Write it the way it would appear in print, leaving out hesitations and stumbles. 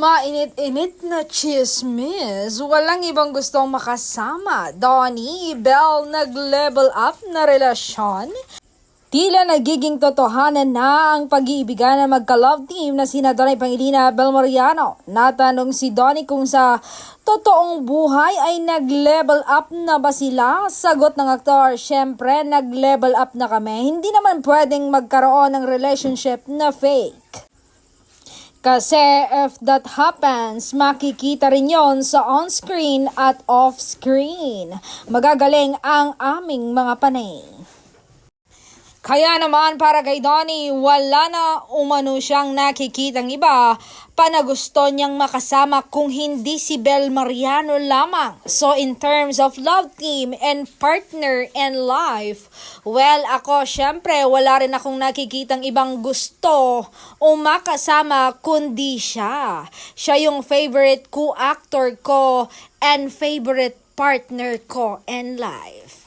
Mainit-init na chismis, walang ibang gustong makasama. Donnie, Belle nag-level up na relasyon. Tila nagiging totohanan na ang pag-iibigan ng magka-love team na sina Donnie Pangilinan at Belle Mariano. Natanong si Donnie kung sa totoong buhay ay nag-level up na ba sila? Sagot ng aktor, syempre nag-level up na kami. Hindi naman pwedeng magkaroon ng relationship na fake. Kasi if that happens, makikita rin yon sa on-screen at off-screen. Magagaling ang aming mga panay. Kaya naman para kay Donnie, wala na umano siyang nakikitang iba pa na gusto niyang makasama kung hindi si Belle Mariano lamang. So in terms of love team and partner in life, well ako syempre wala rin akong nakikitang ibang gusto o makasama kundi siya. Siya yung favorite co-actor ko and favorite partner ko in life.